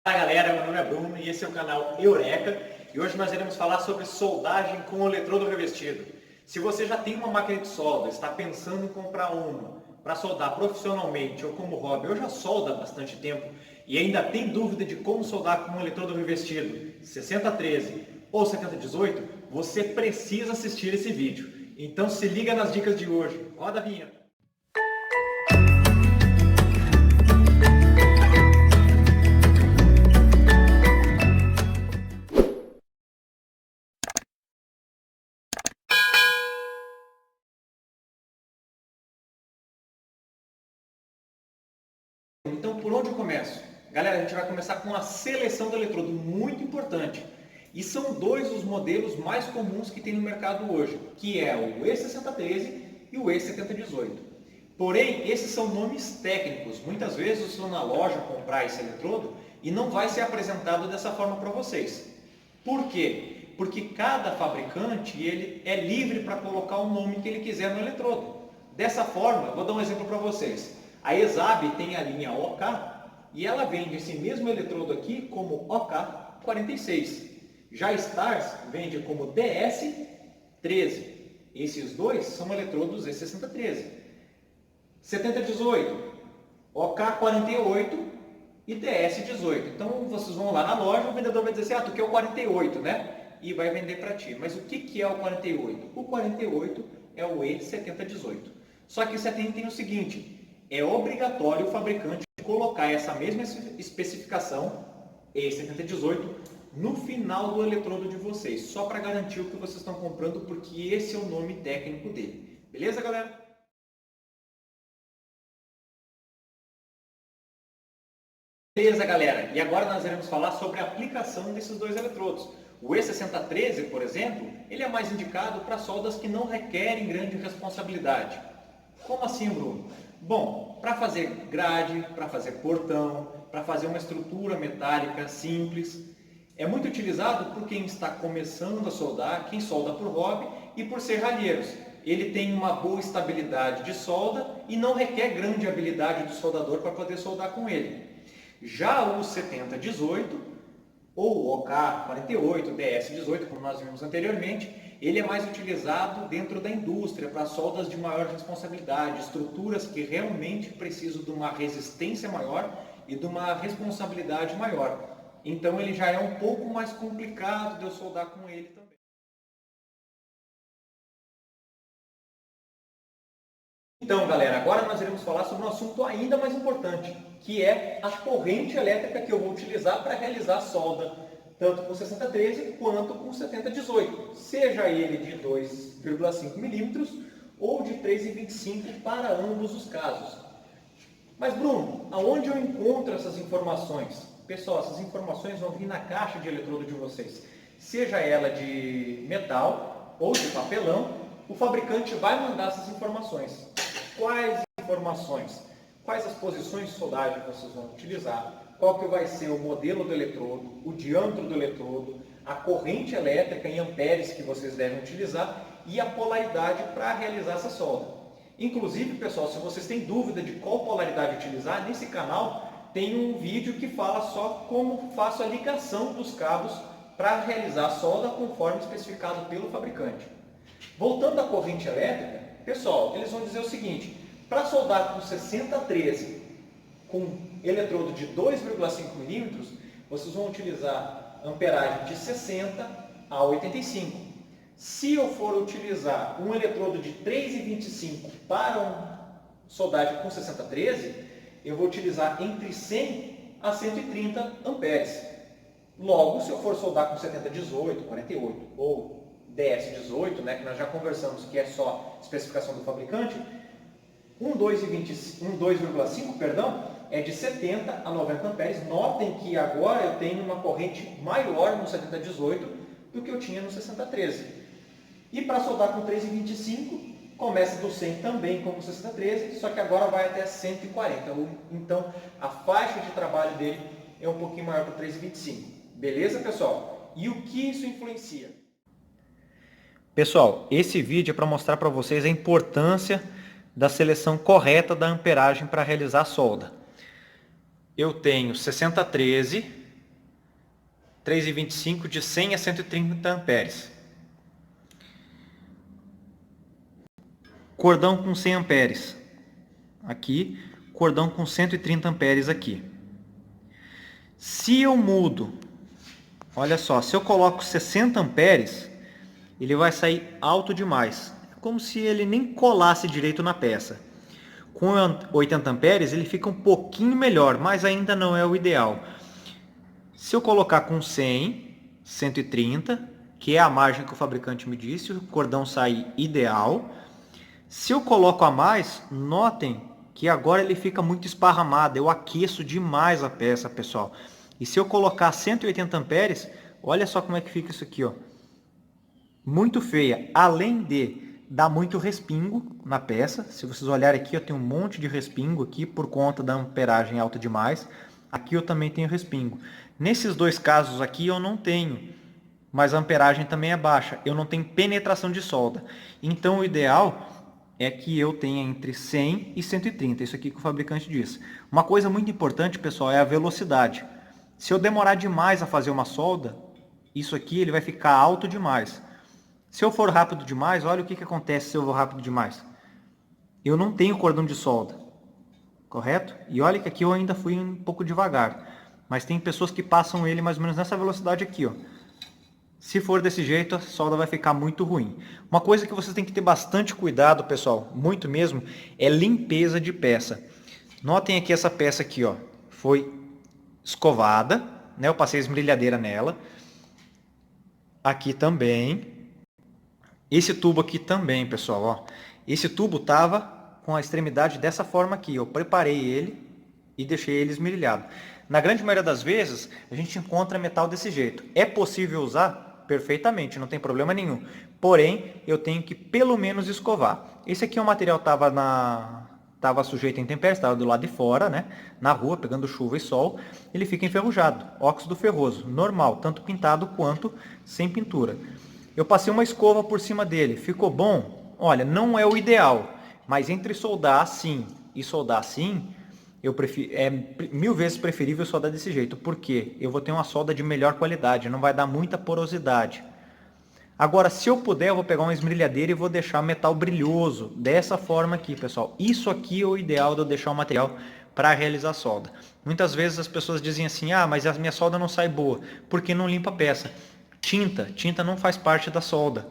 Fala galera, meu nome é Bruno e esse é o canal Eureka e hoje nós iremos falar sobre soldagem com eletrodo revestido. Se você já tem uma máquina de solda, está pensando em comprar uma para soldar profissionalmente ou como hobby, ou já solda há bastante tempo e ainda tem dúvida de como soldar com um eletrodo revestido 6013 ou 7018, você precisa assistir esse vídeo. Então se liga nas dicas de hoje. Roda a vinheta! Então, por onde eu começo? Galera, a gente vai começar com a seleção do eletrodo, muito importante. E são dois os modelos mais comuns que tem no mercado hoje, que é o E6013 e o E7018. Porém, esses são nomes técnicos. Muitas vezes vocês vão na loja comprar esse eletrodo e não vai ser apresentado dessa forma para vocês. Por quê? Porque cada fabricante ele é livre para colocar o nome que ele quiser no eletrodo. Dessa forma, vou dar um exemplo para vocês. A ESAB tem a linha OK e ela vende esse mesmo eletrodo aqui como OK46. Já a Stars vende como DS13. Esses dois são eletrodos E6013. 7018, OK48 e DS18. Então vocês vão lá na loja, o vendedor vai dizer assim, tu quer o 48, né? E vai vender para ti. Mas o que é o 48? O 48 é o E7018. Só que você tem o seguinte, é obrigatório o fabricante colocar essa mesma especificação, E7018, no final do eletrodo de vocês, só para garantir o que vocês estão comprando, porque esse é o nome técnico dele. Beleza, galera? Beleza, galera. E agora nós iremos falar sobre a aplicação desses dois eletrodos. O E6013, por exemplo, ele é mais indicado para soldas que não requerem grande responsabilidade. Como assim, Bruno? Bom, para fazer grade, para fazer portão, para fazer uma estrutura metálica simples, é muito utilizado por quem está começando a soldar, quem solda por hobby e por serralheiros. Ele tem uma boa estabilidade de solda e não requer grande habilidade do soldador para poder soldar com ele. Já o 7018 ou OK48, DS18, como nós vimos anteriormente, ele é mais utilizado dentro da indústria para soldas de maior responsabilidade, estruturas que realmente precisam de uma resistência maior e de uma responsabilidade maior. Então ele já é um pouco mais complicado de eu soldar com ele também. Então, galera, agora nós iremos falar sobre um assunto ainda mais importante, que é a corrente elétrica que eu vou utilizar para realizar a solda, tanto com 6013 quanto com 7018, seja ele de 2,5 milímetros ou de 3,25 para ambos os casos. Mas, Bruno, aonde eu encontro essas informações? Pessoal, essas informações vão vir na caixa de eletrodo de vocês, seja ela de metal ou de papelão, o fabricante vai mandar essas informações. Quais informações? Quais as posições de soldagem que vocês vão utilizar? Qual que vai ser o modelo do eletrodo, o diâmetro do eletrodo, a corrente elétrica em amperes que vocês devem utilizar e a polaridade para realizar essa solda. Inclusive, pessoal, se vocês têm dúvida de qual polaridade utilizar, nesse canal tem um vídeo que fala só como faço a ligação dos cabos para realizar a solda conforme especificado pelo fabricante. Voltando à corrente elétrica, pessoal, eles vão dizer o seguinte, para soldar com 6013 com eletrodo de 2,5 milímetros, vocês vão utilizar amperagem de 60 a 85. Se eu for utilizar um eletrodo de 3,25 para soldagem com 6013, eu vou utilizar entre 100 a 130 amperes. Logo, se eu for soldar com 7018, 48 ou DS18, né, que nós já conversamos que é só especificação do fabricante, um 2,5, é de 70 a 90 amperes. Notem que agora eu tenho uma corrente maior no 7018 do que eu tinha no 6013. E para soldar com 3,25, começa do 100 também como 6013, só que agora vai até 140. Então a faixa de trabalho dele é um pouquinho maior para o 3,25. Beleza, pessoal? E o que isso influencia? Pessoal, esse vídeo é para mostrar para vocês a importância da seleção correta da amperagem para realizar a solda. Eu tenho 6013 3,25 de 100 a 130 amperes. Cordão com 100 amperes aqui, cordão com 130 amperes aqui. Se eu mudo, olha só, se eu coloco 60 amperes, ele vai sair alto demais. É como se ele nem colasse direito na peça. Com 80 amperes ele fica um pouquinho melhor, mas ainda não é o ideal. Se eu colocar com 100, 130, que é a margem que o fabricante me disse, o cordão sai ideal. Se eu coloco a mais, notem que agora ele fica muito esparramado, eu aqueço demais a peça, pessoal. E se eu colocar 180 amperes, olha só como é que fica isso aqui, ó. Muito feia, além de dar muito respingo na peça. Se vocês olharem aqui, eu tenho um monte de respingo aqui por conta da amperagem alta demais. Aqui eu também tenho respingo. Nesses dois casos aqui eu não tenho, mas a amperagem também é baixa. Eu não tenho penetração de solda. Então o ideal é que eu tenha entre 100 e 130. Isso aqui que o fabricante diz. Uma coisa muito importante, pessoal, é a velocidade. Se eu demorar demais a fazer uma solda, isso aqui ele vai ficar alto demais. Se eu for rápido demais, olha o que acontece se eu vou rápido demais. Eu não tenho cordão de solda, correto? E olha que aqui eu ainda fui um pouco devagar. Mas tem pessoas que passam ele mais ou menos nessa velocidade aqui, ó. Se for desse jeito, a solda vai ficar muito ruim. Uma coisa que vocês têm que ter bastante cuidado, pessoal, muito mesmo, é limpeza de peça. Notem aqui essa peça aqui, ó, foi escovada, né? Eu passei esmerilhadeira nela. Aqui também. Esse tubo aqui também, pessoal, ó. Esse tubo tava com a extremidade dessa forma aqui. Eu preparei ele e deixei ele esmerilhado. Na grande maioria das vezes, a gente encontra metal desse jeito. É possível usar? Perfeitamente, não tem problema nenhum. Porém, eu tenho que pelo menos escovar. Esse aqui é o material tava sujeito a intempéries, estava do lado de fora, né? Na rua, pegando chuva e sol. Ele fica enferrujado, óxido ferroso, normal, tanto pintado quanto sem pintura. Eu passei uma escova por cima dele. Ficou bom? Olha, não é o ideal. Mas entre soldar assim e soldar assim, é 1000 vezes preferível soldar desse jeito. Porque eu vou ter uma solda de melhor qualidade. Não vai dar muita porosidade. Agora, se eu puder, eu vou pegar uma esmerilhadeira e vou deixar metal brilhoso. Dessa forma aqui, pessoal. Isso aqui é o ideal de eu deixar o material para realizar a solda. Muitas vezes as pessoas dizem assim, ah, mas a minha solda não sai boa. Porque não limpa a peça. Tinta não faz parte da solda,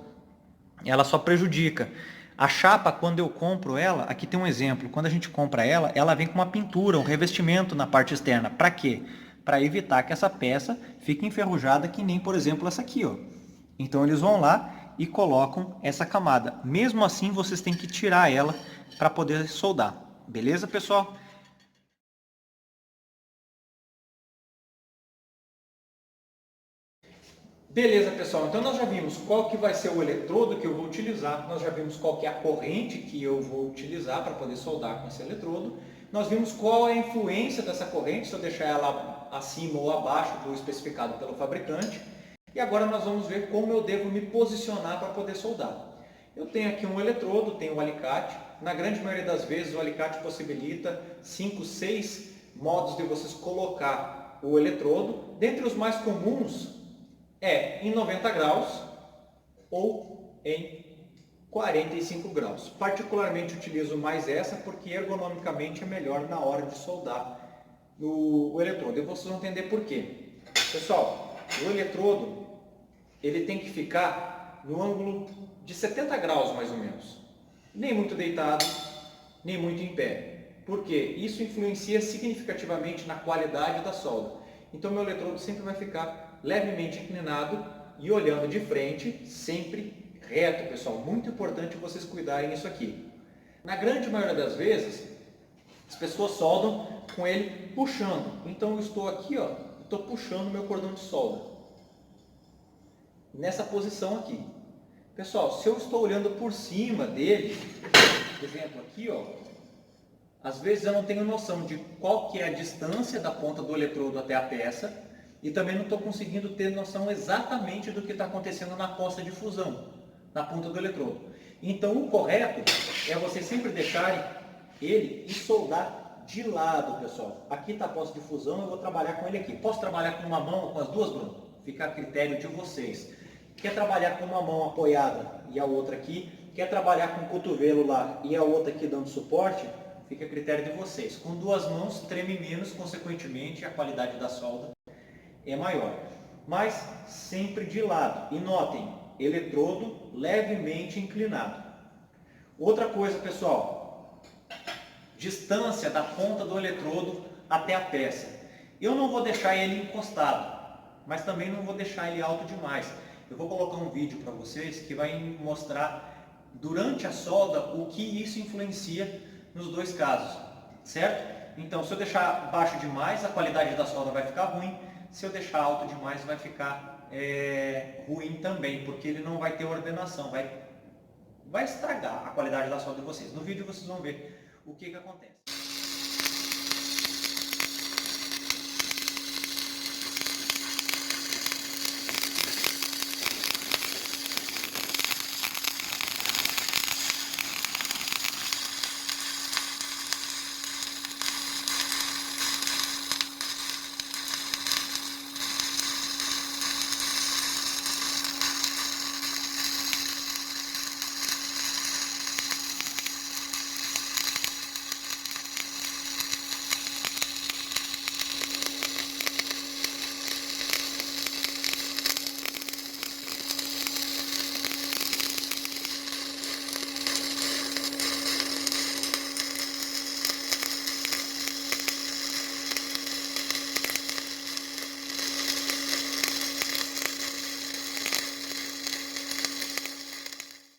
ela só prejudica. A chapa, quando eu compro ela, aqui tem um exemplo, quando a gente compra ela, ela vem com uma pintura, um revestimento na parte externa. Para quê? Para evitar que essa peça fique enferrujada, que nem, por exemplo, essa aqui, ó. Então eles vão lá e colocam essa camada. Mesmo assim, vocês têm que tirar ela para poder soldar. Beleza, pessoal? Beleza, pessoal, então nós já vimos qual que vai ser o eletrodo que eu vou utilizar, nós já vimos qual que é a corrente que eu vou utilizar para poder soldar com esse eletrodo, nós vimos qual é a influência dessa corrente, se eu deixar ela acima ou abaixo do especificado pelo fabricante, e agora nós vamos ver como eu devo me posicionar para poder soldar. Eu tenho aqui um eletrodo, tenho um alicate, na grande maioria das vezes o alicate possibilita 5, 6 modos de vocês colocar o eletrodo, dentre os mais comuns, em 90 graus ou em 45 graus. Particularmente utilizo mais essa porque ergonomicamente é melhor na hora de soldar o eletrodo. E vocês vão entender por quê. Pessoal, o eletrodo ele tem que ficar no ângulo de 70 graus mais ou menos. Nem muito deitado, nem muito em pé. Por quê? Isso influencia significativamente na qualidade da solda. Então meu eletrodo sempre vai ficar levemente inclinado e olhando de frente, sempre reto, pessoal. Muito importante vocês cuidarem disso aqui. Na grande maioria das vezes, as pessoas soldam com ele puxando. Então eu estou aqui, ó, estou puxando meu cordão de solda. Nessa posição aqui. Pessoal, se eu estou olhando por cima dele, por exemplo aqui, ó, às vezes eu não tenho noção de qual que é a distância da ponta do eletrodo até a peça, e também não estou conseguindo ter noção exatamente do que está acontecendo na poça de fusão, na ponta do eletrodo. Então o correto é vocês sempre deixarem ele e soldar de lado, pessoal. Aqui está a poça de fusão, eu vou trabalhar com ele aqui. Posso trabalhar com uma mão ou com as duas, Bruno? fica a critério de vocês. Quer trabalhar com uma mão apoiada e a outra aqui, quer trabalhar com o cotovelo lá e a outra aqui dando suporte, fica a critério de vocês. Com duas mãos treme menos, consequentemente a qualidade da solda é maior. Mas sempre de lado. E notem, eletrodo levemente inclinado. Outra coisa, pessoal, distância da ponta do eletrodo até a peça. Eu não vou deixar ele encostado, mas também não vou deixar ele alto demais. Eu vou colocar um vídeo para vocês que vai mostrar durante a solda o que isso influencia nos dois casos, certo? Então, se eu deixar baixo demais, a qualidade da solda vai ficar ruim. Se eu deixar alto demais, vai ficar ruim também, porque ele não vai ter ordenação, vai estragar a qualidade da solda de vocês. No vídeo vocês vão ver o que acontece.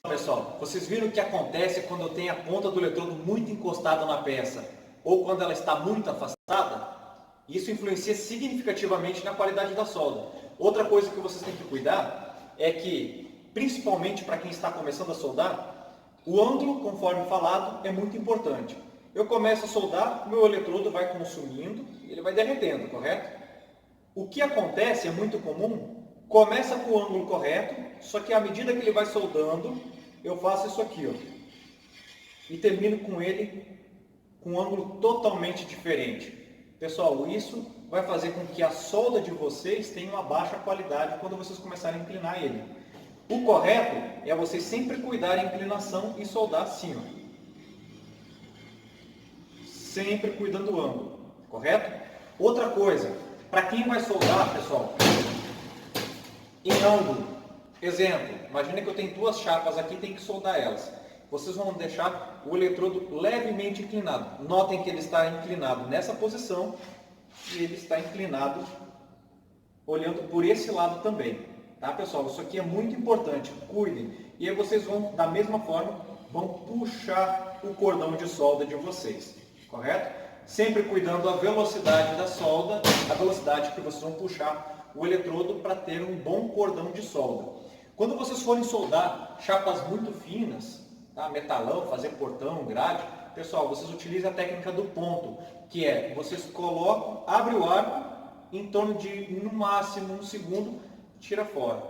Pessoal, vocês viram o que acontece quando eu tenho a ponta do eletrodo muito encostada na peça ou quando ela está muito afastada? Isso influencia significativamente na qualidade da solda. Outra coisa que vocês têm que cuidar é que, principalmente para quem está começando a soldar, o ângulo, conforme falado, é muito importante. Eu começo a soldar, meu eletrodo vai consumindo, ele vai derretendo, correto? O que acontece, é muito comum, começa com o ângulo correto, só que à medida que ele vai soldando, eu faço isso aqui, ó, e termino com ele com um ângulo totalmente diferente. Pessoal, isso vai fazer com que a solda de vocês tenha uma baixa qualidade quando vocês começarem a inclinar ele. O correto é vocês sempre cuidar a inclinação e soldar assim, ó, sempre cuidando do ângulo, correto? Outra coisa, para quem vai soldar, pessoal, em ângulo, exemplo, imagina que eu tenho duas chapas aqui, tem que soldar elas. Vocês vão deixar o eletrodo levemente inclinado. Notem que ele está inclinado nessa posição e ele está inclinado olhando por esse lado também. Tá, pessoal? Isso aqui é muito importante. Cuidem. E aí vocês vão, da mesma forma, vão puxar o cordão de solda de vocês. Correto? Sempre cuidando da velocidade da solda, a velocidade que vocês vão puxar o eletrodo para ter um bom cordão de solda. Quando vocês forem soldar chapas muito finas, tá? Metalão, fazer portão, grade, pessoal, vocês utilizam a técnica do ponto, que é, vocês colocam, abre o arco, em torno de, no máximo, 1 segundo, tira fora.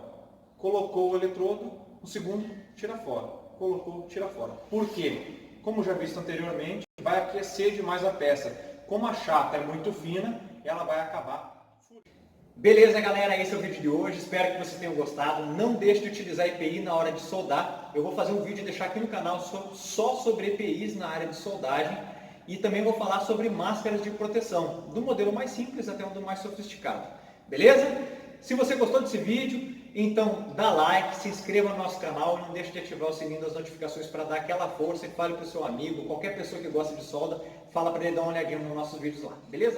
Colocou o eletrodo, 1 segundo, tira fora. Colocou, tira fora. Por quê? Como já visto anteriormente, vai aquecer demais a peça. Como a chapa é muito fina, ela vai acabar. Beleza, galera, esse é o vídeo de hoje, espero que vocês tenham gostado. Não deixe de utilizar EPI na hora de soldar. Eu vou fazer um vídeo e deixar aqui no canal só sobre EPIs na área de soldagem. E também vou falar sobre máscaras de proteção, do modelo mais simples até um do mais sofisticado. Beleza? Se você gostou desse vídeo, então dá like, se inscreva no nosso canal, não deixe de ativar o sininho das notificações para dar aquela força e fale para o seu amigo, qualquer pessoa que gosta de solda, fala para ele dar uma olhadinha nos nossos vídeos lá. Beleza?